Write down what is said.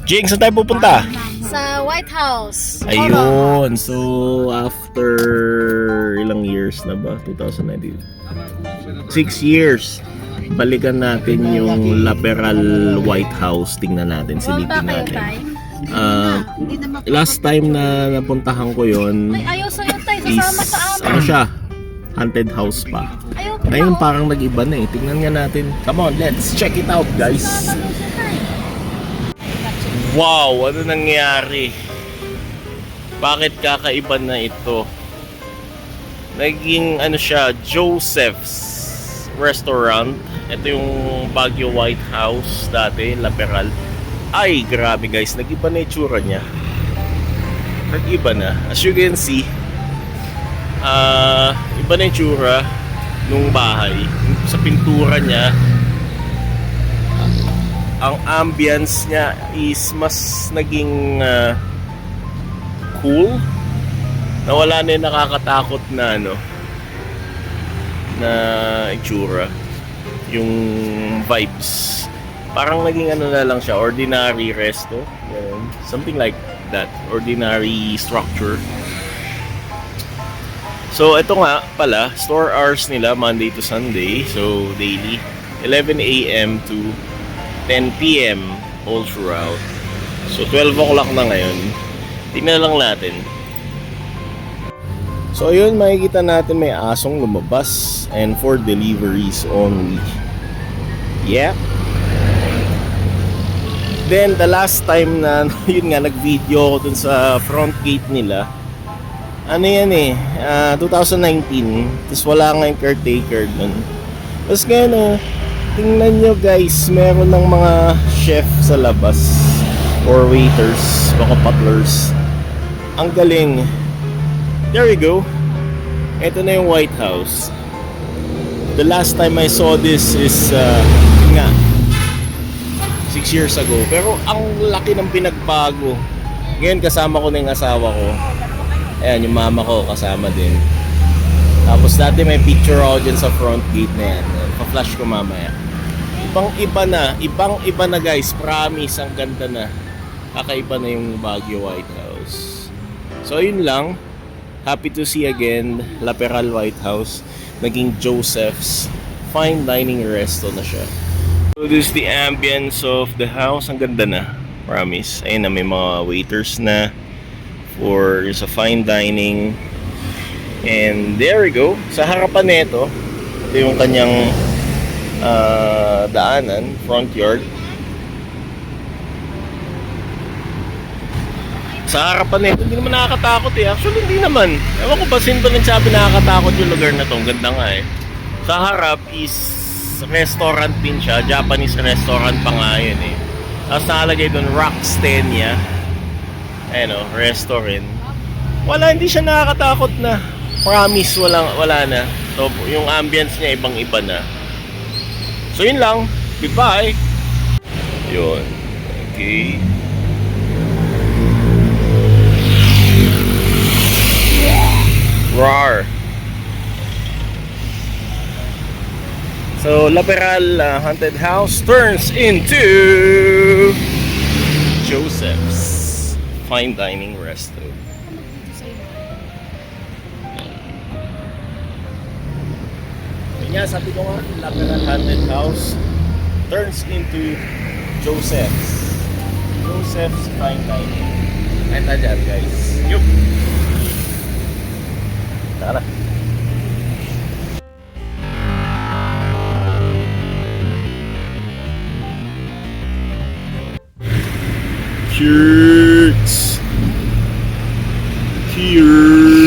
Jing, saan tayo pupunta? Sa White House. Ayun. So, after ilang years na ba? 2019. 6 years. Balikan natin yung Laperal White House. Tingnan natin, silipin natin. Last time na napuntahan ko yon Ay, ayaw sa'yo tayo. is, Sasama sa amin. ano siya? Haunted house pa. Ayaw ko. Ngayon parang nag-iba na eh. Tingnan nga natin. Come on, let's check it out, guys. Wow, ano nangyari? Bakit kakaiba na ito? Naging ano siya, Joseph's Restaurant. Ito yung Baguio White House dati, Laperal. Ay, grabe guys, nag-iba na itsura niya. Nag-iba na. As you can see, iba na itsura nung bahay. Sa pintura niya, ang ambience niya is mas naging cool. Nawala na yung nakakatakot na na itsura. Yung vibes. Parang naging na lang siya, ordinary resto. Something like that. Ordinary structure. So, ito nga pala, store hours nila Monday to Sunday. So, daily. 11 a.m. to 10 p.m. all throughout. So 12 o'clock na ngayon. Tingnan lang natin. So ayun, makikita natin may asong lumabas and for deliveries only. Yeah. Then the last time na yun nga nag-video ako dun sa front gate nila. Ano yan eh, 2019. Tapos wala nga yung caretaker dun. Tapos ngayon tingnan nyo guys, meron ng mga chef sa labas or waiters, baka butlers. Ang galing. There you go. Ito na yung White House. The last time I saw this is 6 years ago. Pero ang laki ng pinagbago. Ngayon kasama ko na yung asawa ko. Ayan, yung mama ko kasama din. Tapos dati may picture ako dyan sa front gate na yan. Pa-flash ko mamaya. Ibang-iba na guys. Promise, ang ganda na. Kakaiba na yung Baguio White House. So yun lang. Happy to see again Laperal White House. Naging Joseph's Fine Dining Resto na siya. So this is the ambience of the house. Ang ganda na. Promise. Ayun na, may mga waiters na for sa fine dining. And there we go. Sa harapan nito, ito yung kanyang daanan, front yard. Sa harapan nito, hindi naman nakakatakot eh. Actually, hindi naman. Ewan ko ba sino ba nagsabi nakakatakot yung lugar na to. Ang ganda nga eh. Sa harap is restaurant din siya. Japanese restaurant pa nga yun eh. Tapos nakalagay doon Rockstenia. Ayan o, restaurant. Wala, hindi siya nakakatakot na. Promise, wala na. So, yung ambience niya ibang-iba na. So, yun lang. Goodbye. Yun. Okay. Roar. So, Laperal Haunted House turns into Joseph's Fine Dining Resto. Yun nga, sabi ko nga, Laperal Haunted House turns into Joseph's Fine Dining. Ito dyan guys. Yup. Tara. Cheers. Cheers.